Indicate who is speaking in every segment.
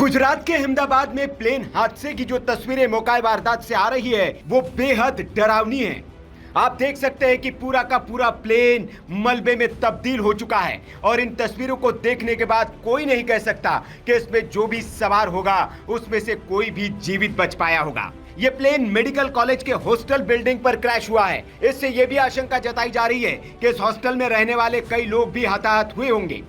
Speaker 1: गुजरात के अहमदाबाद में प्लेन हादसे की जो तस्वीरें मौका वारदात से आ रही है वो बेहद डरावनी है। आप देख सकते हैं कि पूरा का पूरा प्लेन मलबे में तब्दील हो चुका है और इन तस्वीरों को देखने के बाद कोई नहीं कह सकता कि इसमें जो भी सवार होगा उसमें से कोई भी जीवित बच पाया होगा। ये प्लेन मेडिकल कॉलेज के हॉस्टल बिल्डिंग पर क्रैश हुआ है। इससे यह भी आशंका जताई जा रही है कि इस हॉस्टल में रहने वाले कई लोग भी हताहत हुए होंगे।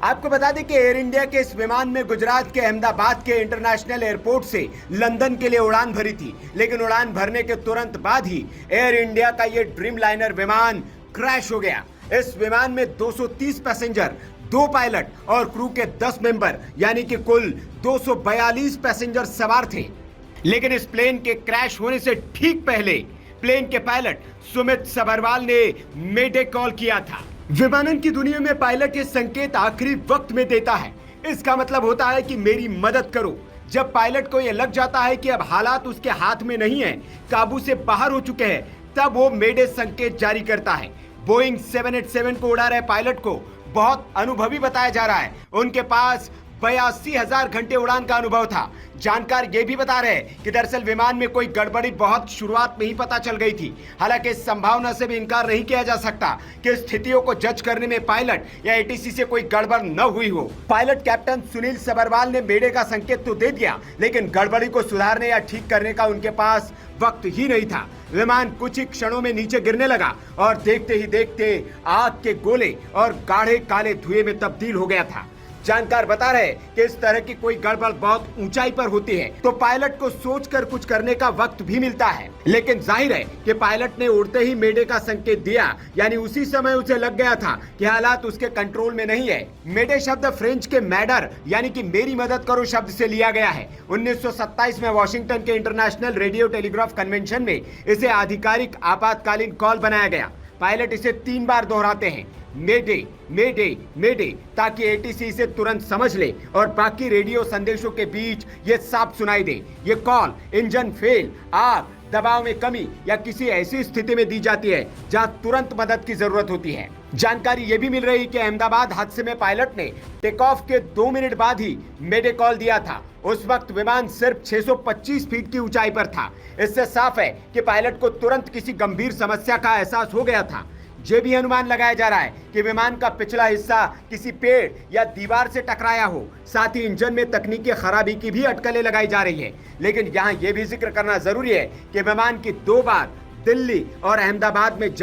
Speaker 1: आपको बता दें कि एयर इंडिया के इस विमान में गुजरात के अहमदाबाद के इंटरनेशनल एयरपोर्ट से लंदन के लिए उड़ान भरी थी, लेकिन उड़ान भरने के तुरंत बाद ही एयर इंडिया का ये ड्रीम लाइनर विमान क्रैश हो गया। इस विमान में 230 पैसेंजर, 2 पायलट और क्रू के 10 मेंबर यानी कि कुल 242 पैसेंजर सवार थे। लेकिन इस प्लेन के क्रैश होने से ठीक पहले प्लेन के पायलट सुमित सबरवाल ने मेडे कॉल किया था। विमानन की दुनिया में पायलट ये संकेत आखिरी वक्त में देता है। इसका मतलब होता है कि मेरी मदद करो। जब पायलट को यह लग जाता है कि अब हालात उसके हाथ में नहीं है, काबू से बाहर हो चुके हैं, तब वो मेडे संकेत जारी करता है। बोइंग 787 को उड़ा रहे पायलट को बहुत अनुभवी बताया जा रहा है। उनके पास 82,000 घंटे उड़ान का अनुभव था। जानकार ये भी बता रहे हैं कि दरअसल विमान में कोई गड़बड़ी बहुत शुरुआत में ही पता चल गई थी। हालांकि इस संभावना से भी इनकार नहीं किया जा सकता कि स्थितियों को जज करने में पायलट या एटीसी से कोई गड़बड़ न हुई हो। पायलट कैप्टन सुनील सबरवाल ने मेडे का संकेत तो दे दिया, लेकिन गड़बड़ी को सुधारने या ठीक करने का उनके पास वक्त ही नहीं था। विमान कुछ ही क्षणों में नीचे गिरने लगा और देखते ही देखते आग के गोले और गाढ़े काले धुएं में तब्दील हो गया था। जानकार बता रहे कि इस तरह की कोई गड़बड़ बहुत ऊंचाई पर होती है तो पायलट को सोचकर कुछ करने का वक्त भी मिलता है, लेकिन जाहिर है कि पायलट ने उड़ते ही मेडे का संकेत दिया, यानी उसी समय उसे लग गया था कि हालात उसके कंट्रोल में नहीं है। मेडे शब्द फ्रेंच के मैडर यानी कि मेरी मदद करो शब्द से लिया गया है। 1927 में वॉशिंगटन के इंटरनेशनल रेडियो टेलीग्राफ कन्वेंशन में इसे आधिकारिक आपातकालीन कॉल बनाया गया। पायलट इसे 3 बार दोहराते हैं, मेडे मेडे मेडे, ताकि एटीसी इसे तुरंत समझ ले और बाकी रेडियो संदेशों के बीच ये साफ सुनाई दे। ये कॉल इंजन फेल, आग, दबाव में कमी या किसी ऐसी स्थिति में दी जाती है जहां तुरंत मदद की जरूरत होती है। जानकारी ये भी मिल रही कि अहमदाबाद हादसे में पायलट ने टेक ऑफ के 2 मिनट बाद ही मेडे कॉल दिया था। उस वक्त विमान सिर्फ 625 फीट की ऊंचाई पर था। इससे साफ है कि पायलट को तुरंत किसी गंभीर समस्या का एहसास हो गया था। ये भी अनुमान लगाया जा रहा है कि विमान का पिछला हिस्सा किसी पेड़ या दीवार से टकराया हो। साथ ही इंजन में तकनीकी खराबी की भी अटकलें लगाई जा रही है। लेकिन यहाँ ये भी जिक्र करना जरूरी है कि विमान की 2 बार दिल्ली और अहमदाबाद में